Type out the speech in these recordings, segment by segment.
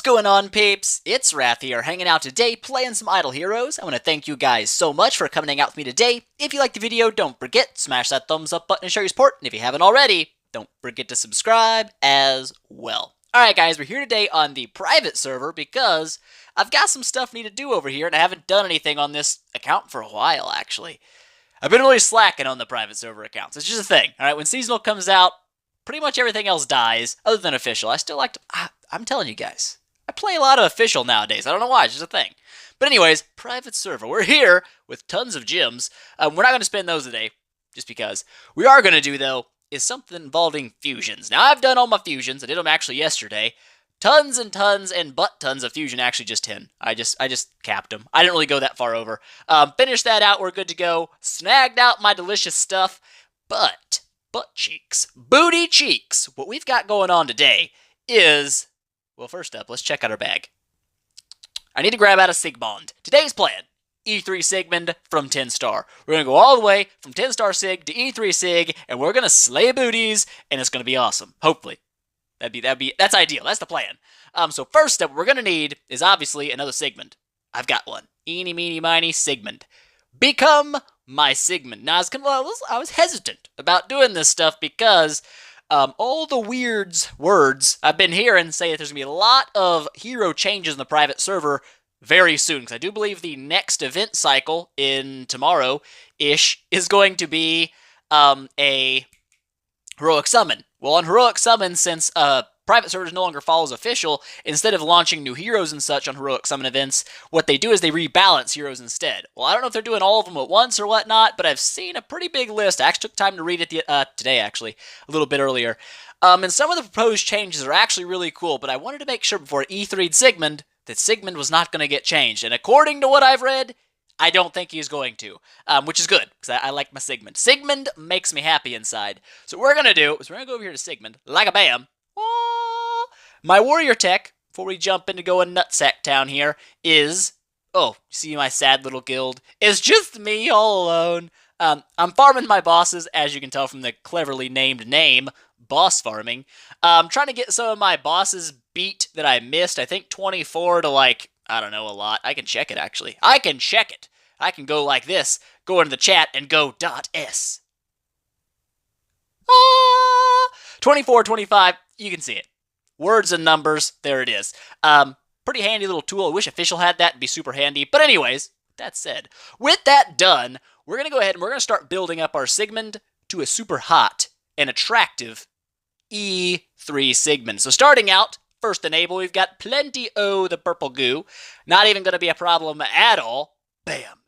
going on, peeps? It's Wrath here, hanging out today, playing some Idle Heroes. I want to thank you guys so much for coming out with me today. If you liked the video, don't forget, smash that thumbs up button and show your support. And if you haven't already, don't forget to subscribe as well. Alright guys, we're here today on the private server because I've got some stuff I need to do over here, and I haven't done anything on this account for a while, actually. I've been really slacking on the private server accounts. It's just a thing, alright? When seasonal comes out, pretty much everything else dies, other than official. I still like to... I'm telling you guys, I play a lot of official nowadays. I don't know why, it's just a thing. But anyways, private server. We're here with tons of gems. We're not going to spend those today, just because. We are going to do, though, is something involving fusions. Now, I've done all my fusions. I did them actually yesterday. Tons and tons and butt tons of fusion, actually just 10. I just capped them. I didn't really go that far over. Finished that out, we're good to go. Snagged out my delicious stuff. But, butt cheeks, booty cheeks, what we've got going on today is... Well, first up, let's check out our bag. I need to grab out a Sigmund. Today's plan, E3 Sigmund from 10 star. We're going to go all the way from 10 star Sig to E3 Sig, and we're going to slay booties, and it's going to be awesome. Hopefully. That's ideal. That's the plan. So first up, what we're going to need is obviously another Sigmund. I've got one. Eeny, meeny, miny, Sigmund. Become my Sigmund. Now, I was hesitant about doing this stuff because... all the words I've been hearing say that there's going to be a lot of hero changes in the private server very soon, because I do believe the next event cycle in tomorrow-ish is going to be a heroic summon. Well, on heroic summon, since private servers no longer follows official, instead of launching new heroes and such on heroic summon events, what they do is they rebalance heroes instead. Well, I don't know if they're doing all of them at once or whatnot, but I've seen a pretty big list. I actually took time to read it today, actually, a little bit earlier. And some of the proposed changes are actually really cool, but I wanted to make sure before E3'd Sigmund that Sigmund was not going to get changed. And according to what I've read, I don't think he's going to, which is good, because I like my Sigmund. Sigmund makes me happy inside. So what we're going to do is we're going to go over here to Sigmund, like a bam. My warrior tech, before we jump into going nutsack town here, is... Oh, see my sad little guild? It's just me all alone. I'm farming my bosses, as you can tell from the cleverly named name, boss farming. Trying to get some of my bosses beat that I missed. I think 24 to like, I don't know, a lot. I can check it, actually. I can check it. I can go like this, go into the chat, and go .s. 24, 25, you can see it. Words and numbers, there it is. Pretty handy little tool. I wish official had that, it'd be super handy. But anyways, that said, with that done, we're going to go ahead and we're going to start building up our Sigmund to a super hot and attractive E3 Sigmund. So starting out, first enable, we've got plenty of the purple goo. Not even going to be a problem at all. Bam.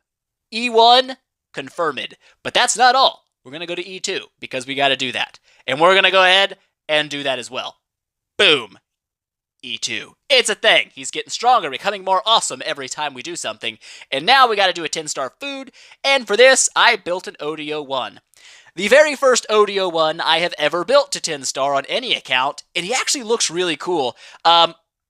E1, confirmed. But that's not all. We're going to go to E2 because we got to do that. And we're going to go ahead and do that as well. Boom. E2. It's a thing. He's getting stronger, becoming more awesome every time we do something. And now we got to do a 10-star food. And for this, I built an ODO1. The very first ODO1 I have ever built to 10-star on any account. And he actually looks really cool.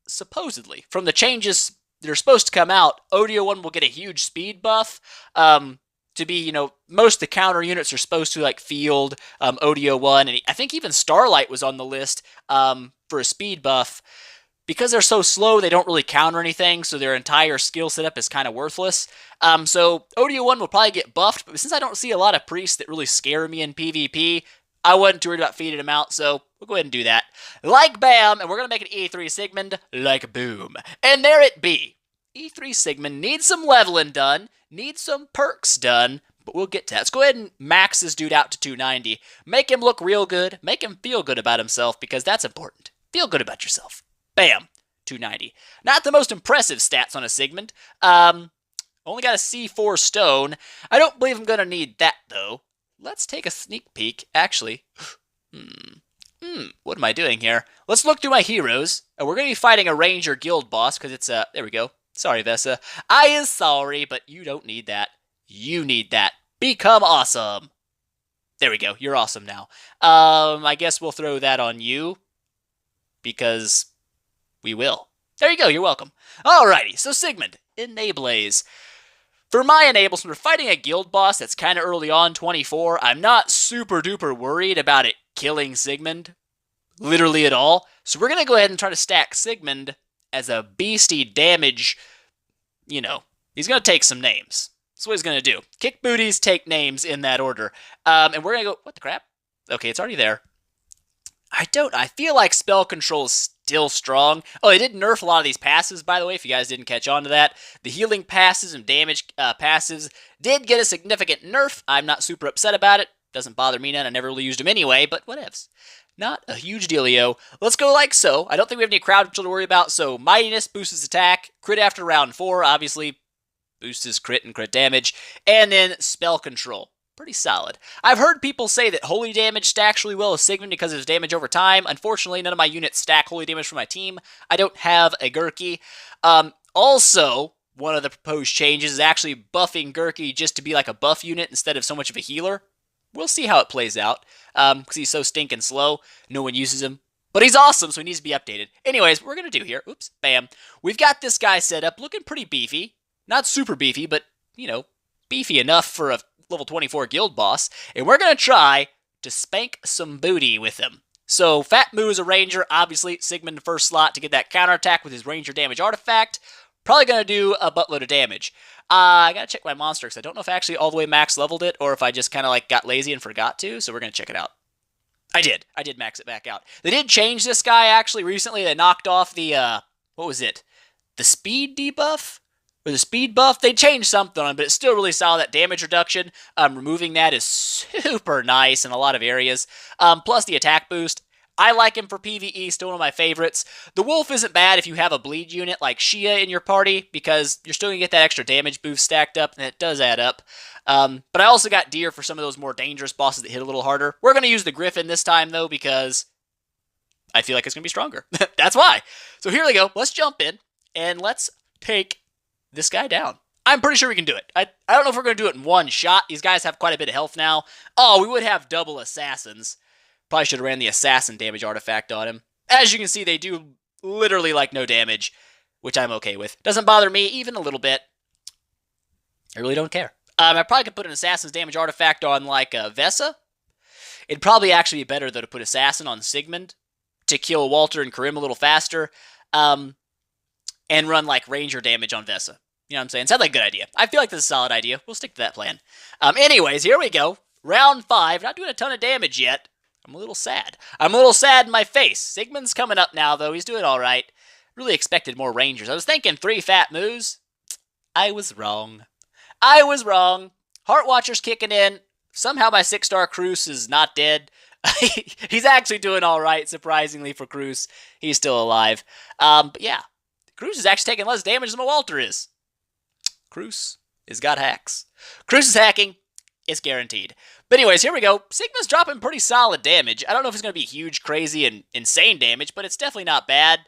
Supposedly, from the changes that are supposed to come out, ODO1 will get a huge speed buff. To be, you know, most of the counter units are supposed to, like, field ODO1. And I think even Starlight was on the list for a speed buff. Because they're so slow, they don't really counter anything, so their entire skill setup is kind of worthless. So ODO1 will probably get buffed, but since I don't see a lot of priests that really scare me in PvP, I wasn't too worried about feeding them out, so we'll go ahead and do that. Like bam, and we're going to make an E3 Sigmund like boom. And there it be. E3 Sigmund needs some leveling done, needs some perks done, but we'll get to that. Let's go ahead and max this dude out to 290. Make him look real good. Make him feel good about himself, because that's important. Feel good about yourself. Bam. 290. Not the most impressive stats on a Sigmund. Only got a C4 stone. I don't believe I'm going to need that, though. Let's take a sneak peek. Actually, what am I doing here? Let's look through my heroes. We're going to be fighting a ranger guild boss, because it's, there we go. Sorry, Vesa. I is sorry, but you don't need that. You need that. Become awesome. There we go. You're awesome now. I guess we'll throw that on you, because we will. There you go. You're welcome. Alrighty. So Sigmund, Enablaze. For my enables, when we're fighting a guild boss that's kind of early on, 24, I'm not super duper worried about it killing Sigmund. Literally at all. So we're going to go ahead and try to stack Sigmund as a beastie damage, you know, he's going to take some names. That's what he's going to do. Kick booties, take names in that order. And we're going to go, what the crap? Okay, it's already there. I feel like spell control is still strong. Oh, they did nerf a lot of these passives, by the way, if you guys didn't catch on to that. The healing passives and damage passives did get a significant nerf. I'm not super upset about it. Doesn't bother me none. I never really used them anyway, but whatevs. Not a huge dealio. Let's go like so. I don't think we have any crowd control to worry about, so Mightiness boosts his attack. Crit after round 4, obviously, boosts his crit and crit damage. And then spell control. Pretty solid. I've heard people say that holy damage stacks really well with Sigmund because of his damage over time. Unfortunately, none of my units stack holy damage for my team. I don't have a Gurky. Also, one of the proposed changes is actually buffing Gurky just to be like a buff unit instead of so much of a healer. We'll see how it plays out, because he's so stinking slow. No one uses him. But he's awesome, so he needs to be updated. Anyways, what we're going to do here, oops, bam. We've got this guy set up looking pretty beefy. Not super beefy, but, you know, beefy enough for a level 24 guild boss, and we're going to try to spank some booty with him. So, Fat Moo is a ranger, obviously, Sigmund first slot to get that counterattack with his ranger damage artifact. Probably going to do a buttload of damage. I got to check my monster, because I don't know if I actually all the way max leveled it, or if I just kind of like got lazy and forgot to, so we're going to check it out. I did max it back out. They did change this guy, actually, recently. They knocked off the, what was it? The speed debuff? Or the speed buff, they changed something on it, but it's still really solid. That damage reduction, removing that is super nice in a lot of areas. Plus the attack boost. I like him for PvE, still one of my favorites. The Wolf isn't bad if you have a bleed unit like Shia in your party, because you're still going to get that extra damage boost stacked up, and it does add up. But I also got Deer for some of those more dangerous bosses that hit a little harder. We're going to use the Griffin this time, though, because I feel like it's going to be stronger. That's why. So here we go. Let's jump in, and let's take this guy down. I'm pretty sure we can do it. I don't know if we're going to do it in one shot. These guys have quite a bit of health now. Oh, we would have double assassins. Probably should have ran the assassin damage artifact on him. As you can see, they do literally like no damage, which I'm okay with. Doesn't bother me even a little bit. I really don't care. I probably could put an assassin's damage artifact on like Vesa. It'd probably actually be better though to put assassin on Sigmund to kill Walter and Karim a little faster. And run like ranger damage on Vesa. You know what I'm saying? Sounds like a good idea. I feel like this is a solid idea. We'll stick to that plan. Anyways, here we go. Round 5. Not doing a ton of damage yet. I'm a little sad. I'm a little sad in my face. Sigmund's coming up now, though. He's doing all right. Really expected more rangers. I was thinking 3 Fat Moos. I was wrong. Heartwatcher's kicking in. Somehow my 6-star Cruz is not dead. He's actually doing all right, surprisingly, for Cruz. He's still alive. But yeah. Cruz is actually taking less damage than my Walter is. Cruz has got hacks. Cruz is hacking. It's guaranteed. But anyways, here we go. Sigma's dropping pretty solid damage. I don't know if it's going to be huge, crazy, and insane damage, but it's definitely not bad.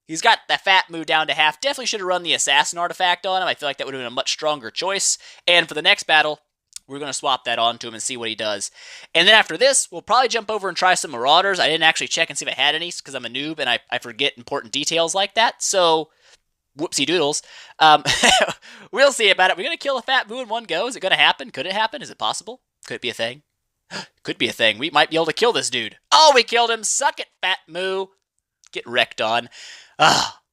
He's got the Fat Moo down to half. Definitely should have run the Assassin artifact on him. I feel like that would have been a much stronger choice. And for the next battle, we're going to swap that onto him and see what he does. And then after this, we'll probably jump over and try some Marauders. I didn't actually check and see if I had any, because I'm a noob and I forget important details like that. So, whoopsie doodles. We'll see about it. We're going to kill a Fat Moo in one go. Is it going to happen? Could it happen? Is it possible? Could it be a thing? Could be a thing. We might be able to kill this dude. Oh, we killed him. Suck it, Fat Moo. Get wrecked on.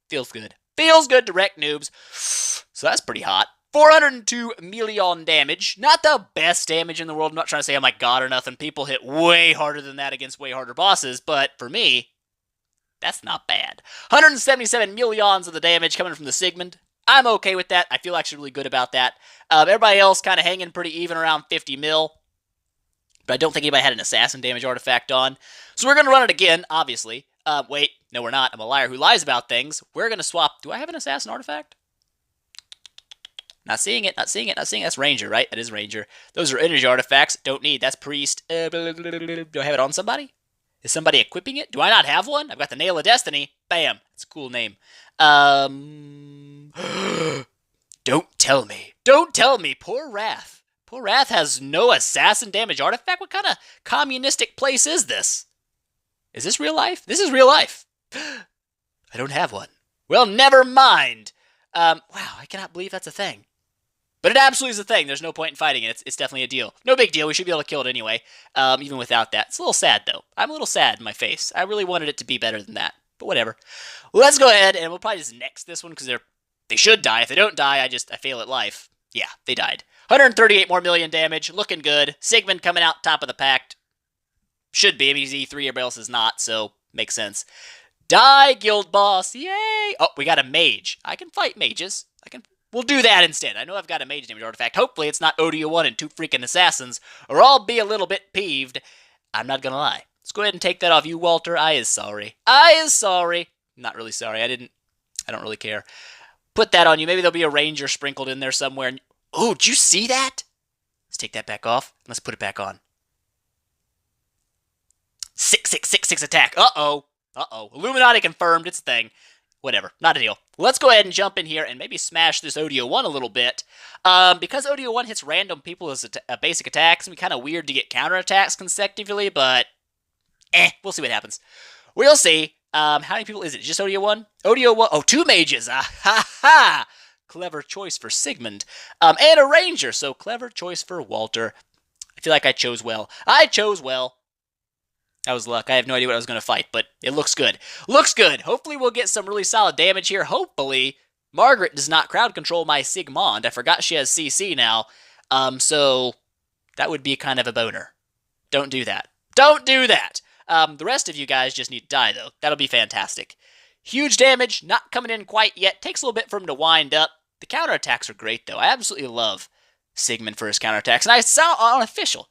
Feels good. Feels good to wreck noobs. So that's pretty hot. 402 million damage. Not the best damage in the world. I'm not trying to say, oh my god, or nothing. People hit way harder than that against way harder bosses, but for me, that's not bad. 177 millions of the damage coming from the Sigmund. I'm okay with that. I feel actually really good about that. Everybody else kind of hanging pretty even around 50 mil. But I don't think anybody had an assassin damage artifact on. So we're going to run it again, obviously. Wait, no we're not. I'm a liar who lies about things. We're going to swap. Do I have an assassin artifact? Not seeing it. That's Ranger, right? That is Ranger. Those are energy artifacts. Don't need. That's Priest. Do I have it on somebody? Is somebody equipping it? Do I not have one? I've got the Nail of Destiny. Bam. That's a cool name. Don't tell me. Don't tell me. Poor Wrath. Poor Wrath has no assassin damage artifact? What kind of communistic place is this? Is this real life? This is real life. I don't have one. Well, never mind. Wow, I cannot believe that's a thing. But it absolutely is a thing. There's no point in fighting it. It's definitely a deal. No big deal. We should be able to kill it anyway, even without that. It's a little sad, though. I'm a little sad in my face. I really wanted it to be better than that. but whatever. Let's go ahead, and we'll probably just next this one, because they should die. If they don't die, I fail at life. Yeah, they died. 138 more million damage, looking good. Sigmund coming out top of the pack. Should be, he's E3, everybody else is not, so makes sense. Die, guild boss, yay! Oh, we got a mage. I can fight mages. We'll do that instead. I know I've got a mage damage artifact. Hopefully it's not ODO1 and 2 freaking assassins, or I'll be a little bit peeved. I'm not gonna lie. Let's go ahead and take that off you, Walter. I is sorry. Not really sorry. I don't really care. Put that on you. Maybe there'll be a ranger sprinkled in there somewhere. Oh, did you see that? Let's take that back off. Let's put it back on. 6 attack. Uh-oh. Illuminati confirmed. It's a thing. Whatever. Not a deal. Let's go ahead and jump in here and maybe smash this ODO1 a little bit. Because ODO1 hits random people as a basic attack, it's going to be kind of weird to get counterattacks consecutively, but we'll see what happens. We'll see. How many people is it? Just ODO1? ODO1. Oh, 2 mages. Ha! Clever choice for Sigmund. And a ranger, so clever choice for Walter. I feel like I chose well. That was luck. I have no idea what I was going to fight, but it looks good. Hopefully we'll get some really solid damage here. Hopefully Margaret does not crowd control my Sigmund. I forgot she has CC now. So that would be kind of a boner. Don't do that. The rest of you guys just need to die, though. That'll be fantastic. Huge damage, not coming in quite yet. Takes a little bit for him to wind up. The counterattacks are great, though. I absolutely love Sigmund for his counterattacks. And I sound unofficial.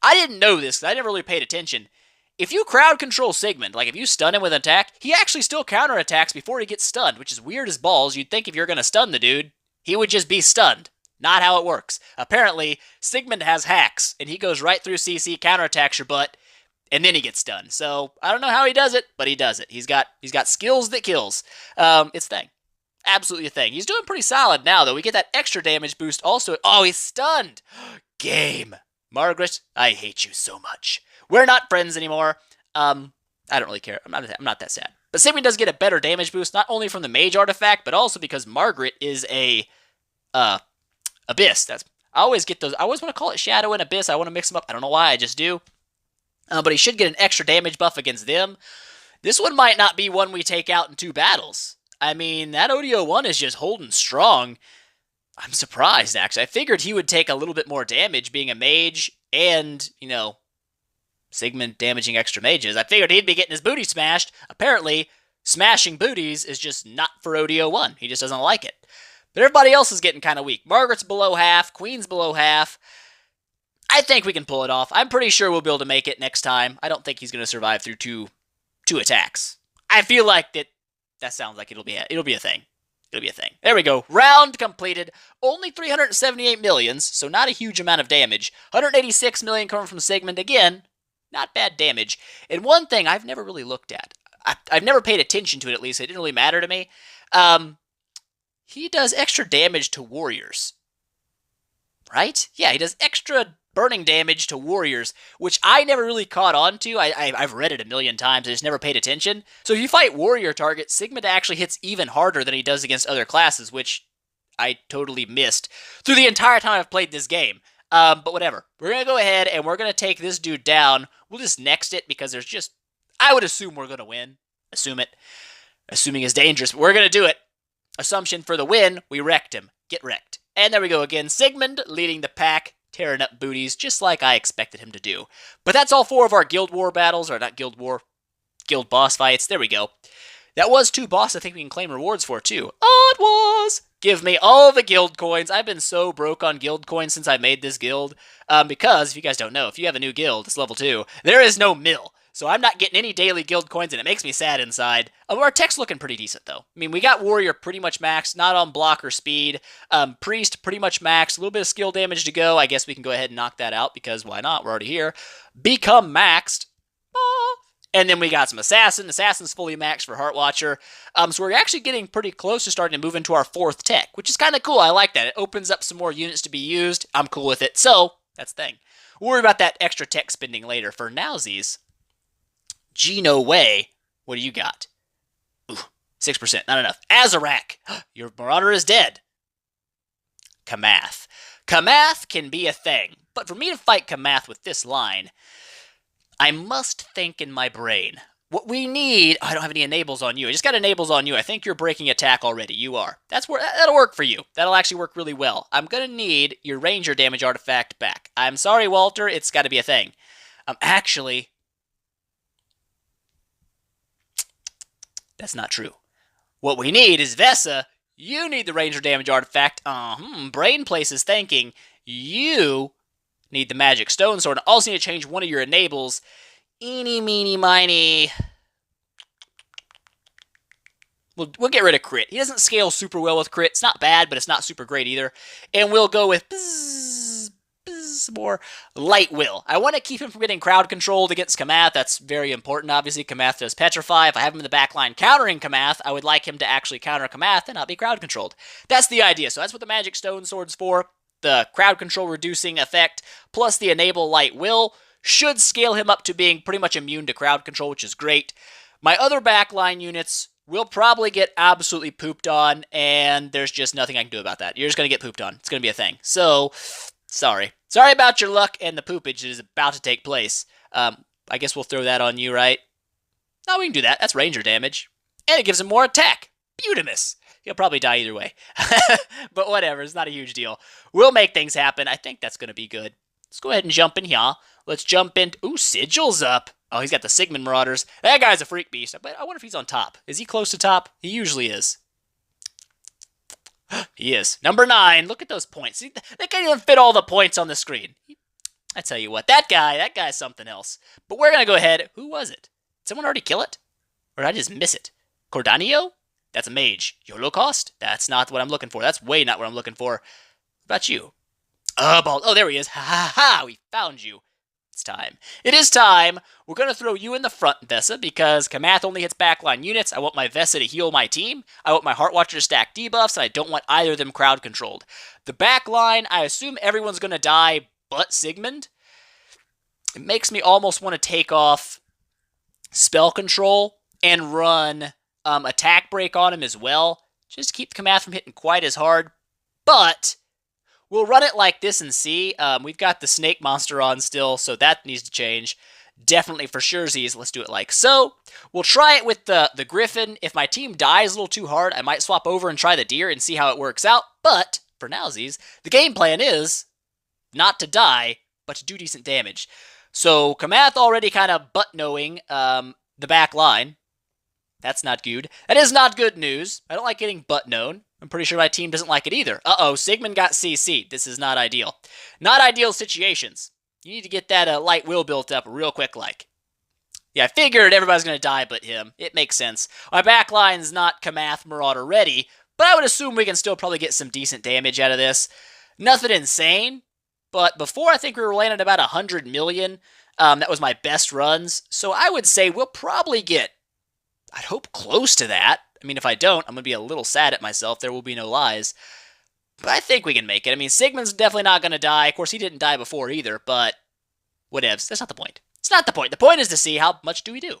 I didn't know this, because I never really paid attention. If you crowd control Sigmund, like if you stun him with an attack, he actually still counterattacks before he gets stunned, which is weird as balls. You'd think if you're going to stun the dude, he would just be stunned. Not how it works. Apparently, Sigmund has hacks, and he goes right through CC, counterattacks your butt, and then he gets stunned. So, I don't know how he does it, but he does it. He's got skills that kills. It's a thing. Absolutely a thing. He's doing pretty solid now, though. We get that extra damage boost also. Oh, he's stunned! Game. Margaret, I hate you so much. We're not friends anymore. I don't really care. I'm not that sad. But Sigmund does get a better damage boost, not only from the mage artifact, but also because Margaret is a abyss. I always get those. I always want to call it shadow and abyss. I want to mix them up. I don't know why. I just do. But he should get an extra damage buff against them. This one might not be one we take out in 2 battles. I mean, that ODO1 is just holding strong. I'm surprised, actually. I figured he would take a little bit more damage being a mage and, Sigmund damaging extra mages. I figured he'd be getting his booty smashed. Apparently, smashing booties is just not for ODO1. He just doesn't like it. But everybody else is getting kind of weak. Margaret's below half. Queen's below half. I think we can pull it off. I'm pretty sure we'll be able to make it next time. I don't think he's going to survive through two attacks. I feel like that sounds like it'll be a thing. It'll be a thing. There we go. Round completed. Only 378 millions, so not a huge amount of damage. 186 million coming from Sigmund. Again, not bad damage. And one thing I've never really looked at, I've never paid attention to it, at least. It didn't really matter to me. He does extra damage to warriors. Right? Yeah, he does extra burning damage to warriors, which I never really caught on to. I've read it a million times. I just never paid attention. So if you fight warrior targets, Sigmund actually hits even harder than he does against other classes, which I totally missed through the entire time I've played this game. But whatever. We're going to go ahead and we're going to take this dude down. We'll just next it because there's just... I would assume we're going to win. Assume it. Assuming is dangerous, but we're going to do it. Assumption for the win, we wrecked him. Get wrecked. And there we go again. Sigmund leading the pack, tearing up booties, just like I expected him to do. But that's all 4 of our Guild War battles, or not Guild War, Guild boss fights. There we go. That was 2 bosses I think we can claim rewards for, too. Oh, it was! Give me all the guild coins. I've been so broke on guild coins since I made this guild. Because, if you guys don't know, if you have a new guild, it's level 2, there is no mill. So I'm not getting any daily guild coins, and it makes me sad inside. Our tech's looking pretty decent, though. I mean, we got Warrior pretty much maxed, not on block or speed. Priest pretty much maxed, a little bit of skill damage to go. I guess we can go ahead and knock that out, because why not? We're already here. Become maxed. And then we got some Assassin. Assassin's fully maxed for Heart Watcher. So we're actually getting pretty close to starting to move into our 4th tech, which is kind of cool. I like that. It opens up some more units to be used. I'm cool with it. So, that's the thing. We'll worry about that extra tech spending later. For nowsies, Gino Way, what do you got? Ooh, 6%, not enough. Azarak, your Marauder is dead. Kamath. Kamath can be a thing, but for me to fight Kamath with this line, I must think in my brain, What we need... Oh, I don't have any enables on you. I just got enables on you. I think you're breaking attack already. You are. That'll work for you. That'll actually work really well. I'm going to need your ranger damage artifact back. I'm sorry, Walter. It's got to be a thing. Actually... That's not true. What we need is Vesa. You need the ranger damage artifact. Brain Place is thinking. You need the magic stone sword. I also need to change one of your enables. Eeny, meeny, miny. We'll get rid of crit. He doesn't scale super well with crit. It's not bad, but it's not super great either. And we'll go with more light will. I want to keep him from getting crowd controlled against Kamath. That's very important, obviously. Kamath does petrify. If I have him in the back line countering Kamath, I would like him to actually counter Kamath and not be crowd controlled. That's the idea. So that's what the magic stone sword's for. The crowd control reducing effect plus the enable light will should scale him up to being pretty much immune to crowd control, which is great. My other backline units will probably get absolutely pooped on, and there's just nothing I can do about that. You're just going to get pooped on. It's going to be a thing. So, sorry. Sorry about your luck and the poopage that is about to take place. I guess we'll throw that on you, right? No, we can do that. That's ranger damage. And it gives him more attack. Beautimus. He'll probably die either way. But whatever, it's not a huge deal. We'll make things happen. I think that's going to be good. Let's go ahead and jump in here. Let's jump in. Ooh, Sigil's up. Oh, he's got the Sigmund Marauders. That guy's a freak beast. But I wonder if he's on top. Is he close to top? He usually is. He is. Number 9. Look at those points. See, they can't even fit all the points on the screen. I tell you what, that guy's something else. But we're going to go ahead. Who was it? Did someone already kill it? Or did I just miss it? Cordanio? That's a mage. Holocaust? That's not what I'm looking for. That's way not what I'm looking for. What about you? Oh, there he is. Ha ha ha, we found you. It's time. It is time. We're going to throw you in the front, Vesa, because Kamath only hits backline units. I want my Vesa to heal my team. I want my Heartwatcher to stack debuffs, and I don't want either of them crowd controlled. The backline, I assume everyone's going to die but Sigmund. It makes me almost want to take off spell control and run attack break on him as well, just to keep Kamath from hitting quite as hard. But we'll run it like this and see. We've got the snake monster on still, so that needs to change. Definitely for sure, Z's. Let's do it like so. We'll try it with the griffin. If my team dies a little too hard, I might swap over and try the deer and see how it works out. But for now, Z's, the game plan is not to die, but to do decent damage. So Kamath already kind of butt-knowing the back line. That's not good. That is not good news. I don't like getting butt-known. I'm pretty sure my team doesn't like it either. Uh-oh, Sigmund got CC'd. This is not ideal. Not ideal situations. You need to get that light will built up real quick like. Yeah, I figured everybody's going to die but him. It makes sense. My backline's not Kamath Marauder ready, but I would assume we can still probably get some decent damage out of this. Nothing insane, but before I think we were landing about 100 million. That was my best runs. So I would say we'll probably get, I'd hope, close to that. I mean, if I don't, I'm going to be a little sad at myself. There will be no lies. But I think we can make it. I mean, Sigmund's definitely not going to die. Of course, he didn't die before either, but whatevs. That's not the point. It's not the point. The point is to see how much do we do.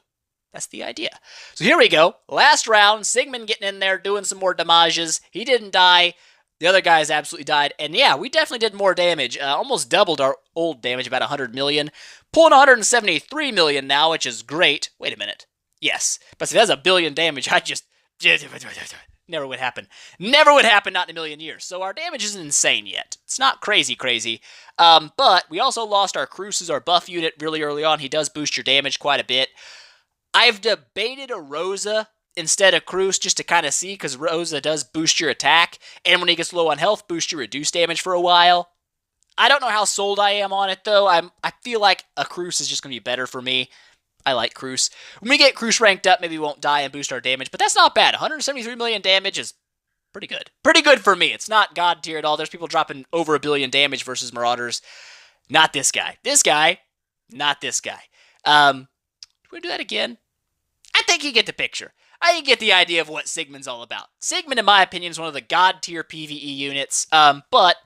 That's the idea. So here we go. Last round, Sigmund getting in there, doing some more damages. He didn't die. The other guys absolutely died. And yeah, we definitely did more damage. Almost doubled our old damage, about 100 million. Pulling 173 million now, which is great. Wait a minute. Yes. But if that's a billion damage, I just... Never would happen. Never would happen, not in a million years. So our damage isn't insane yet. It's not crazy. But we also lost our Cruces, our buff unit, really early on. He does boost your damage quite a bit. I've debated a Rosa instead of Cruce just to kind of see, because Rosa does boost your attack. And when he gets low on health, boost your reduced damage for a while. I don't know how sold I am on it, though. I feel like a Cruce is just going to be better for me. I like Cruce. When we get Cruce ranked up, maybe we won't die and boost our damage, but that's not bad. 173 million damage is pretty good. Pretty good for me. It's not god tier at all. There's people dropping over 1 billion damage versus Marauders. Not this guy. This guy, not this guy. Do we do that again? I think you get the picture. I think you get the idea of what Sigmund's all about. Sigmund, in my opinion, is one of the god tier PvE units, but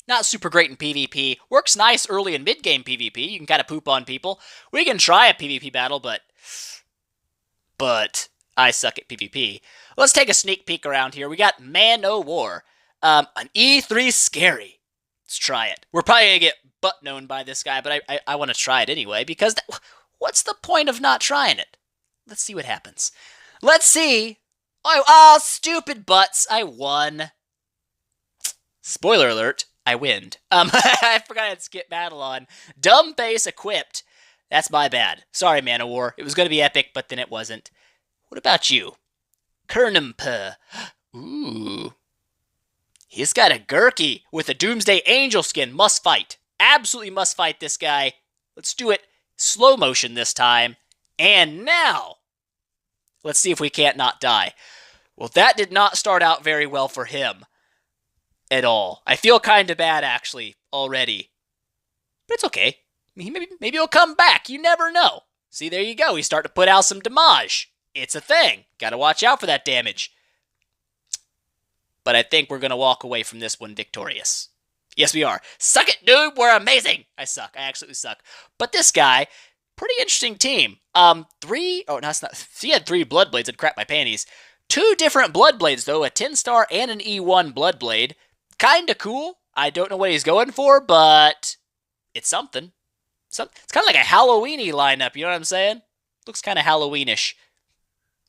not super great in PvP. Works nice early and mid-game PvP. You can kind of poop on people. We can try a PvP battle, but I suck at PvP. Let's take a sneak peek around here. We got Man-O-War. An E3 Scary. Let's try it. We're probably going to get butt-known by this guy, but I want to try it anyway, because what's the point of not trying it? Let's see what happens. Let's see. Oh, stupid butts. I won. Spoiler alert, I win. I forgot I had skip battle on. Dumb face equipped. That's my bad. Sorry, Man of War. It was going to be epic, but then it wasn't. What about you? Kernumpa. Ooh. He's got a Gurky with a Doomsday Angel skin. Must fight. Absolutely must fight this guy. Let's do it slow motion this time. And now, let's see if we can't not die. Well, that did not start out very well for him at all. I feel kind of bad, actually, already. But it's okay. Maybe he'll come back. You never know. See, there you go. He's starting to put out some damage. It's a thing. Gotta watch out for that damage. But I think we're going to walk away from this one victorious. Yes, we are. Suck it, dude. We're amazing. I suck. I absolutely suck. But this guy, pretty interesting team. He had 3 Bloodblades. I'd crap my panties. 2 different Bloodblades, though. A 10-star and an E1 Bloodblade. Kinda cool. I don't know what he's going for, but it's something. It's kind of like a Halloween-y lineup, you know what I'm saying? Looks kind of Halloween-ish.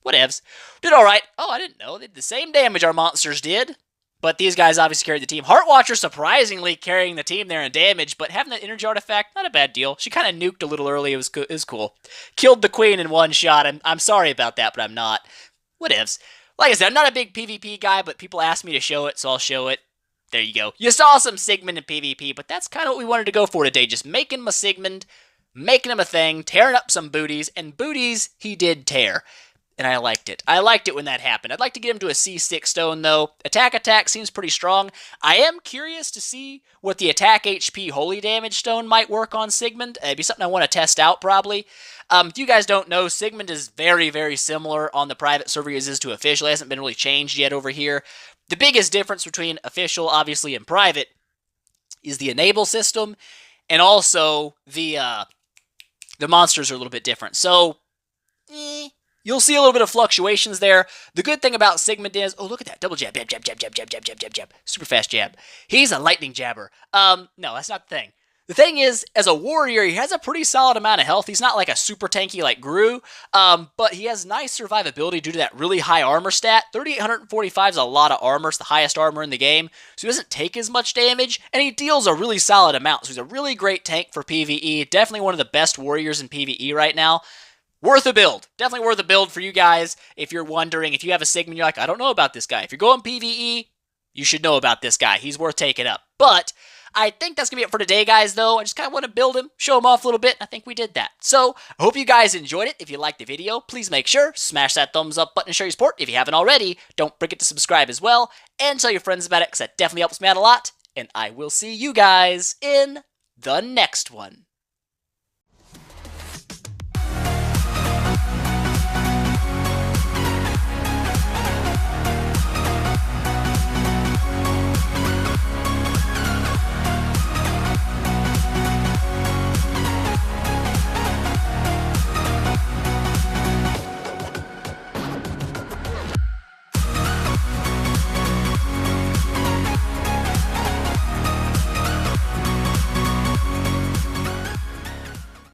Whatevs. Did alright. Oh, I didn't know. They did the same damage our monsters did. But these guys obviously carried the team. Heartwatcher surprisingly carrying the team there in damage, but having that energy artifact, not a bad deal. She kind of nuked a little early. It was cool. Killed the queen in one shot. I'm sorry about that, but I'm not. Whatevs. Like I said, I'm not a big PvP guy, but people asked me to show it, so I'll show it. There you go. You saw some Sigmund in PvP, but that's kind of what we wanted to go for today. Just making him a Sigmund, making him a thing, tearing up some booties, and booties he did tear. And I liked it. I liked it when that happened. I'd like to get him to a C6 stone, though. Attack seems pretty strong. I am curious to see what the attack HP holy damage stone might work on Sigmund. It'd be something I want to test out, probably. If you guys don't know, Sigmund is very, very similar on the private server as is to official. It hasn't been really changed yet over here. The biggest difference between official, obviously, and private is the enable system, and also the monsters are a little bit different. So, you'll see a little bit of fluctuations there. The good thing about Sigmund is, oh, look at that. Double jab, jab, jab, jab, jab, jab, jab, jab, jab, jab. Super fast jab. He's a lightning jabber. No, that's not the thing. The thing is, as a warrior, he has a pretty solid amount of health. He's not like a super tanky like Gru, but he has nice survivability due to that really high armor stat. 3,845 is a lot of armor. It's the highest armor in the game, so he doesn't take as much damage, and he deals a really solid amount. So he's a really great tank for PvE. Definitely one of the best warriors in PvE right now. Worth a build. Definitely worth a build for you guys if you're wondering. If you have a Sigmund, you're like, I don't know about this guy. If you're going PvE, you should know about this guy. He's worth taking up. But I think that's going to be it for today, guys, though. I just kind of want to build him, show him off a little bit. I think we did that. So, I hope you guys enjoyed it. If you liked the video, please make sure, smash that thumbs up button and show your support. If you haven't already, don't forget to subscribe as well. And tell your friends about it, because that definitely helps me out a lot. And I will see you guys in the next one.